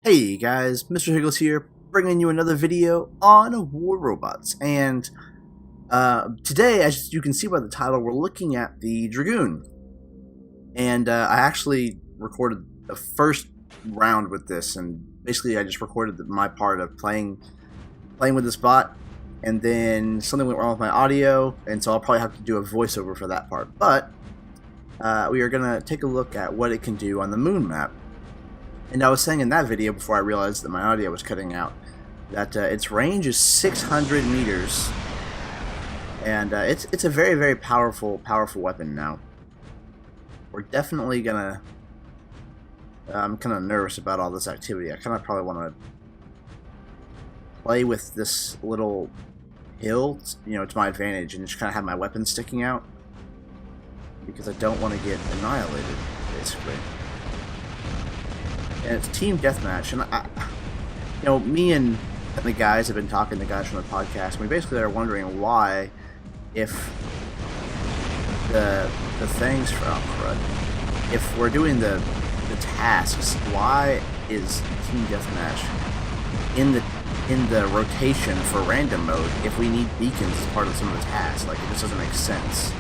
Hey guys, Mr.Higgles here, bringing you another video on War Robots, and today, as you can see by the title, we're looking at the Dragoon, and I actually recorded the first round with this, and basically I just recorded my part of playing with this bot, and then something went wrong with my audio, and so I'll probably have to do a voiceover for that part, but we are going to take a look at what it can do on the moon map. And I was saying in that video, before I realized that my audio was cutting out, that its range is 600 meters, and it's a very, very powerful weapon now. We're definitely gonna. I'm kind of nervous about all this activity. I kind of probably want to play with this little hill, to my advantage, and just kind of have my weapon sticking out, because I don't want to get annihilated, basically. And it's team deathmatch, and me and the guys have been talking, the guys from the podcast, and we basically are wondering why, if the things for if we're doing the tasks, why is team deathmatch in the rotation for random mode if we need beacons as part of some of the tasks? Like, it just doesn't make sense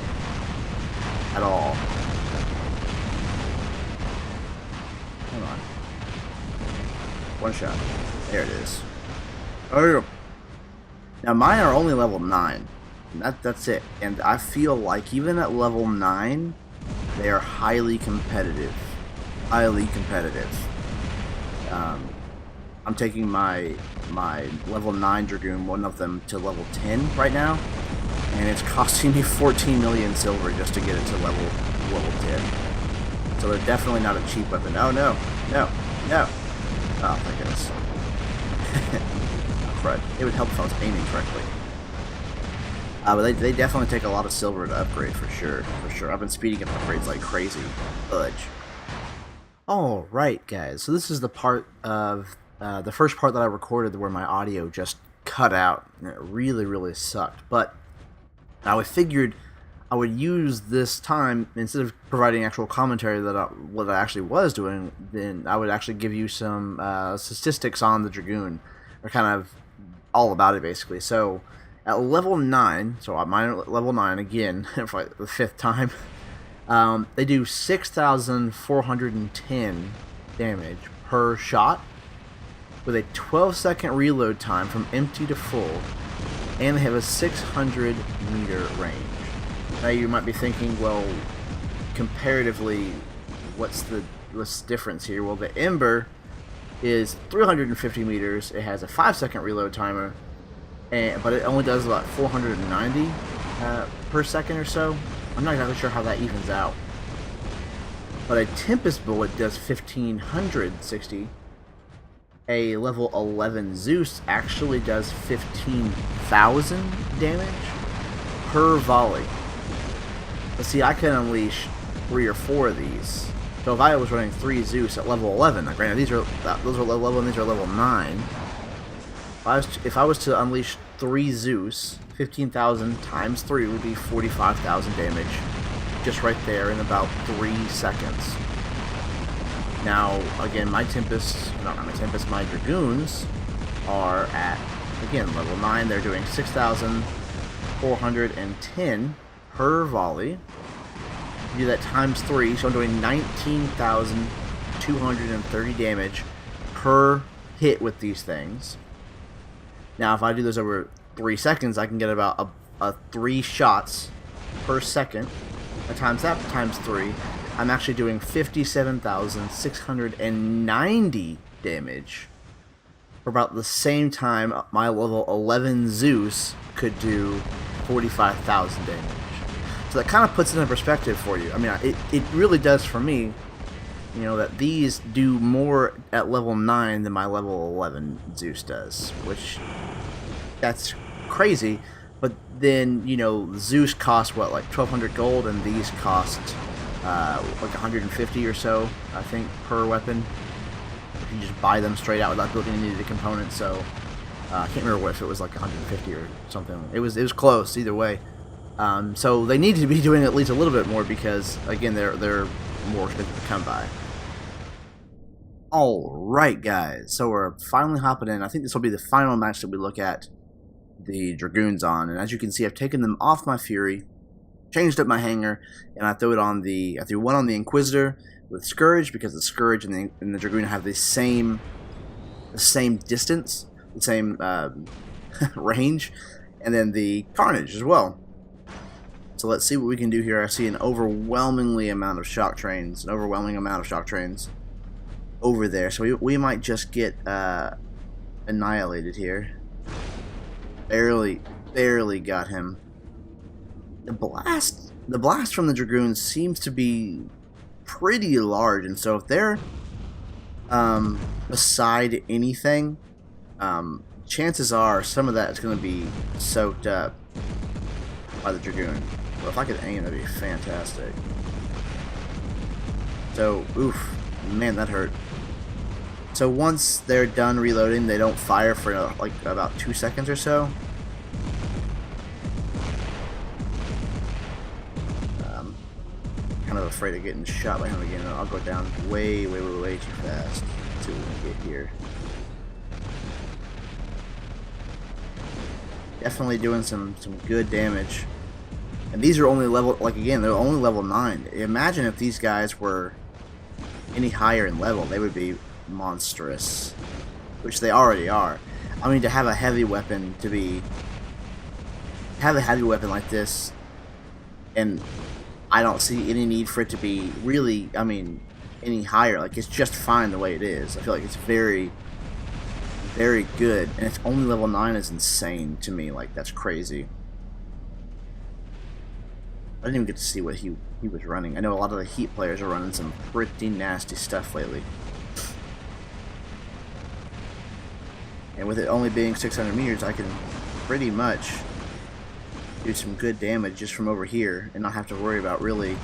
at all. Hold on. One shot. There it is. Oh, now mine are only level 9. And that's it. And I feel like even at level 9, they are highly competitive. Highly competitive. I'm taking my level 9 Dragoon, one of them, to level 10 right now. And it's costing me 14 million silver just to get it to level 10. So they're definitely not a cheap weapon. Oh no. No. No. Oh, thank goodness. Crud. It would help if I was aiming correctly. But they definitely take a lot of silver to upgrade, for sure. I've been speeding up upgrades like crazy. Fudge. Alright, guys. So this is the part of, the first part that I recorded where my audio just cut out. And it really, really sucked. But I figured I would use this time, instead of providing actual commentary what I actually was doing, then I would actually give you some statistics on the Dragoon, or kind of all about it, basically. So at level 9, so at mine at level 9 again for the 5th time, they do 6,410 damage per shot, with a 12-second reload time from empty to full, and they have a 600 meter range. Now you might be thinking, well, comparatively, what's the difference here? Well, the Ember is 350 meters. It has a 5-second reload timer, but it only does about 490 per second or so. I'm not exactly sure how that evens out. But a Tempest bullet does 1,560. A level 11 Zeus actually does 15,000 damage per volley. But see, I can unleash 3 or 4 of these. So if I was running 3 Zeus at level 11, now granted those are level 11, these are level 9. If I was to unleash 3 Zeus, 15,000 times 3 would be 45,000 damage, just right there in about 3 seconds. Now, again, my Dragoons are at, again, level 9. They're doing 6,410 per volley. You do that times 3, so I'm doing 19,230 damage per hit with these things. Now, if I do this over 3 seconds, I can get about 3 shots per second. Times that times 3, I'm actually doing 57,690 damage for about the same time my level 11 Zeus could do 45,000 damage. So that kind of puts it in perspective for you. I mean, it really does for me, that these do more at level 9 than my level 11 Zeus does, which, that's crazy. But then, Zeus costs, what, like 1,200 gold, and these cost, like 150 or so, I think, per weapon. If you just buy them straight out without building any of the components, so, I can't remember if it was like 150 or something. It was close, either way. So they need to be doing at least a little bit more, because, again, they're more expensive to come by. Alright guys, so we're finally hopping in. I think this will be the final match that we look at the Dragoons on, and as you can see I've taken them off my Fury, changed up my hanger, and I threw one on the Inquisitor with Scourge, because the Scourge and the Dragoon have the same distance, the same range, and then the Carnage as well. So let's see what we can do here. I see an overwhelming amount of shock trains over there, so we might just get annihilated here. Barely got him. The blast from the Dragoons seems to be pretty large, and so if they're beside anything, chances are some of that is going to be soaked up by the Dragoon. Well, if I could aim, that'd be fantastic. So, oof, man, that hurt. So once they're done reloading, they don't fire for like about 2 seconds or so. Kind of afraid of getting shot by him again. I'll go down way too fast. Let's see what we can get here. Definitely doing some good damage. And these are only level, like again, they're only level 9. Imagine if these guys were any higher in level, they would be monstrous, which they already are. I mean, to have a heavy weapon like this, and I don't see any need for it to be really, I mean, any higher. Like, it's just fine the way it is. I feel like it's very good, and it's only level 9 is insane to me. Like, that's crazy. I didn't even get to see what he was running. I know a lot of the Heat players are running some pretty nasty stuff lately. And with it only being 600 meters, I can pretty much do some good damage just from over here and not have to worry about really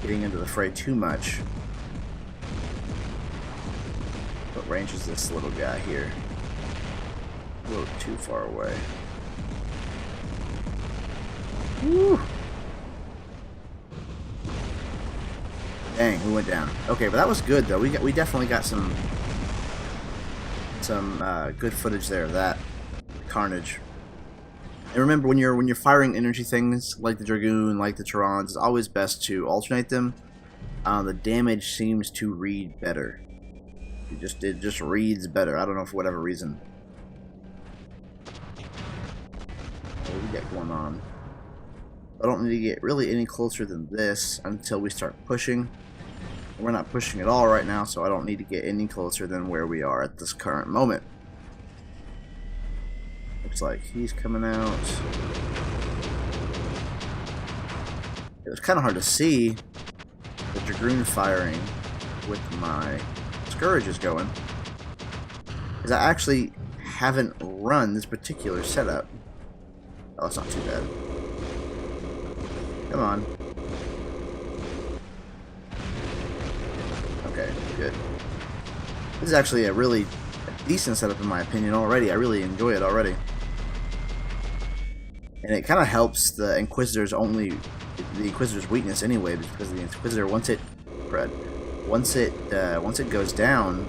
getting into the fray too much. What range is this little guy here? A little too far away. Woo! Dang, we went down. Okay, but that was good though. We definitely got some good footage there of that carnage. And remember, when you're firing energy things like the Dragoon, like the Tyrans, it's always best to alternate them. The damage seems to read better. It just reads better. I don't know for whatever reason. What do we got going on? I don't need to get really any closer than this until we start pushing. We're not pushing at all right now, so I don't need to get any closer than where we are at this current moment. Looks like he's coming out. It was kind of hard to see the Dragoon firing with my Scourges going, because I actually haven't run this particular setup. Oh, it's not too bad. Come on. Okay, good. This is actually a really decent setup in my opinion already. I really enjoy it already. And it kind of helps the Inquisitor's weakness anyway, because the Inquisitor, once it goes down,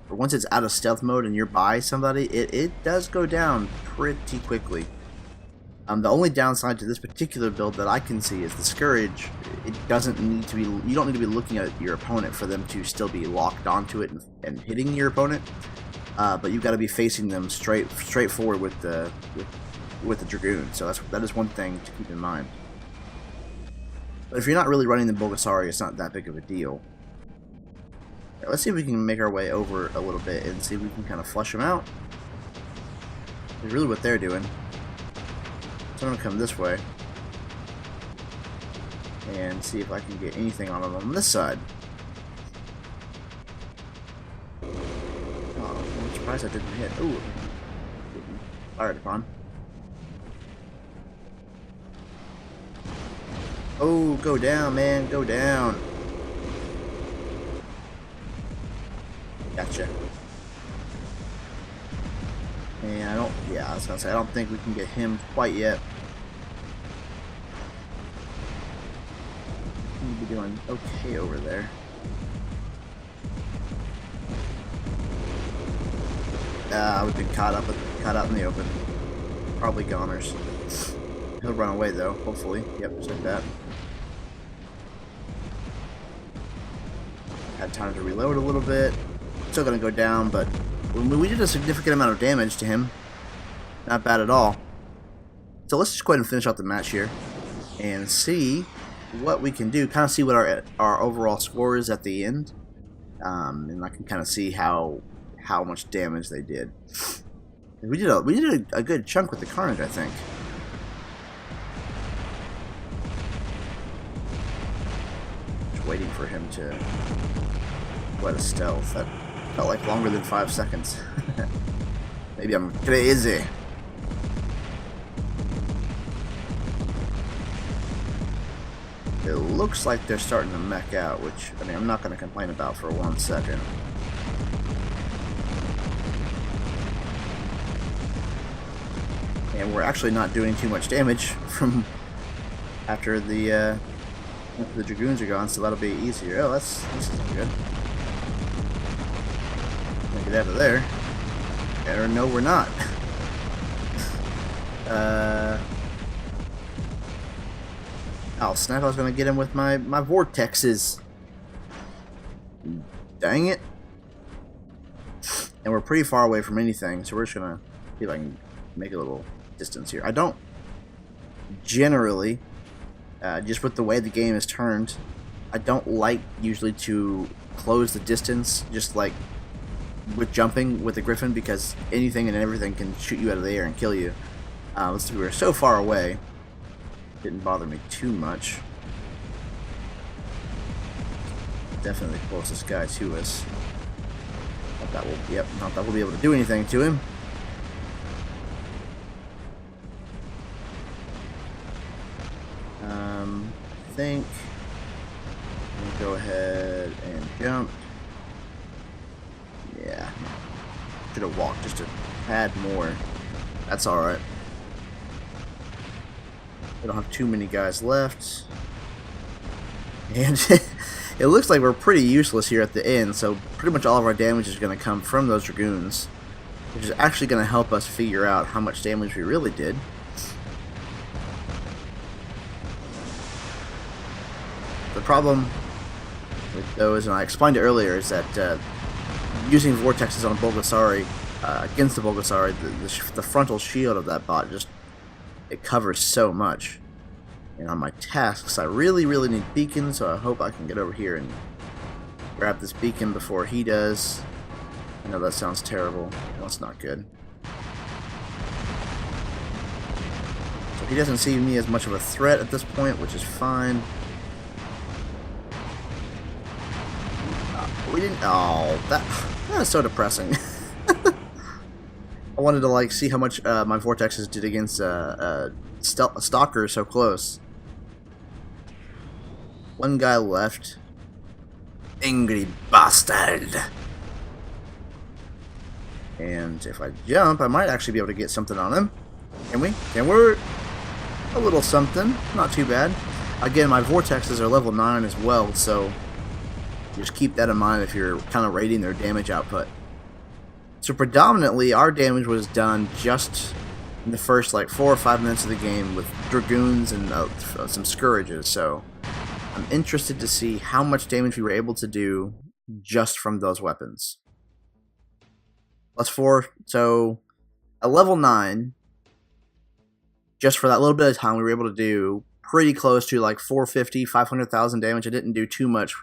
or once it's out of stealth mode and you're by somebody, it does go down pretty quickly. The only downside to this particular build that I can see is the Scourge. You don't need to be looking at your opponent for them to still be locked onto it and hitting your opponent. But you've got to be facing them straight forward with the Dragoon. So that is one thing to keep in mind. But if you're not really running the Bulgasari, it's not that big of a deal. Right, let's see if we can make our way over a little bit and see if we can kind of flush them out. That's really what they're doing. So I'm going to come this way and see if I can get anything on them on this side. Oh, I'm surprised I didn't hit. Ooh, fired upon. Oh, go down, man, go down. Gotcha. And I was gonna say, I don't think we can get him quite yet. We'll be doing okay over there. I would have been caught out in the open. Probably goners. He'll run away though, hopefully. Yep, just like that. Had time to reload a little bit. Still gonna go down, but we did a significant amount of damage to him. Not bad at all. So let's just go ahead and finish out the match here and see what we can do. Kind of see what our overall score is at the end, and I can kind of see how much damage they did. We did a good chunk with the Carnage, I think. Just waiting for him to let a stealth. That felt like longer than 5 seconds. Maybe I'm crazy. It looks like they're starting to mech out, which, I mean, I'm not going to complain about for 1 second. And we're actually not doing too much damage from after the Dragoons are gone, so that'll be easier. Oh, this is good. Get out of there. Or no, we're not. Oh snap! I was gonna get him with my vortexes. Dang it! And we're pretty far away from anything, so we're just gonna see if I can make a little distance here. I don't generally, just with the way the game is turned, I don't like usually to close the distance, just like with jumping with the Griffin, because anything and everything can shoot you out of the air and kill you. Let's see, we were so far away. Didn't bother me too much. Definitely the closest guy to us. Not that will, yep, not that we'll be able to do anything to him. I think we'll go ahead and jump. Yeah, should have walked just a tad more. That's all right. We don't have too many guys left. And it looks like we're pretty useless here at the end, so pretty much all of our damage is going to come from those Dragoons, which is actually going to help us figure out how much damage we really did. The problem with those, and I explained it earlier, is that using vortexes on a Bulgasari, against the Bulgasari, the frontal shield of that bot just, it covers so much. And on my tasks, I really need beacons, so I hope I can get over here and grab this beacon before he does. I know that sounds terrible. No, it's not good. So he doesn't see me as much of a threat at this point, which is fine. We didn't. Oh, that is so depressing. I wanted to like see how much my vortexes did against a stalker so close. One guy left. Angry bastard. And if I jump, I might actually be able to get something on him. Can we? Can we? A little something. Not too bad. Again, my vortexes are level 9 as well, so just keep that in mind if you're kind of rating their damage output. So predominantly, our damage was done just in the first like 4 or 5 minutes of the game with Dragoons and some Scourges. So I'm interested to see how much damage we were able to do just from those weapons. +4, so at level 9, just for that little bit of time, we were able to do pretty close to like 450, 500,000 damage. I didn't do too much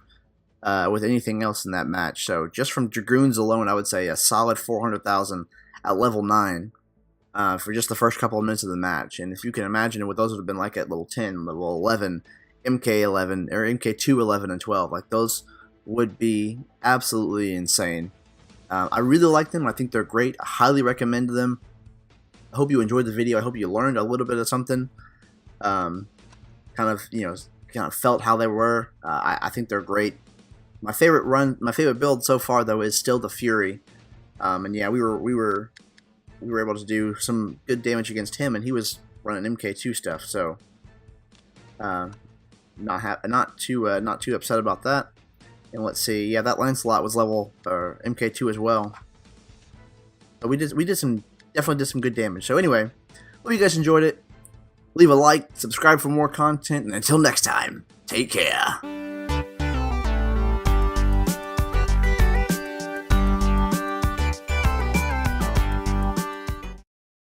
with anything else in that match. So just from Dragoons alone, I would say a solid 400,000 at level 9 for just the first couple of minutes of the match. And if you can imagine what those would have been like at level 10, level 11, MK11, or MK2, 11, and 12, like those would be absolutely insane. I really like them. I think they're great. I highly recommend them. I hope you enjoyed the video. I hope you learned a little bit of something. Kind of felt how they were. I think they're great. My favorite build so far though is still the Fury. And yeah, we were able to do some good damage against him, and he was running MK2 stuff. So not too upset about that. And let's see, yeah, that Lancelot was level MK2 as well. But we definitely did some good damage. So anyway, hope you guys enjoyed it. Leave a like, subscribe for more content, and until next time, take care.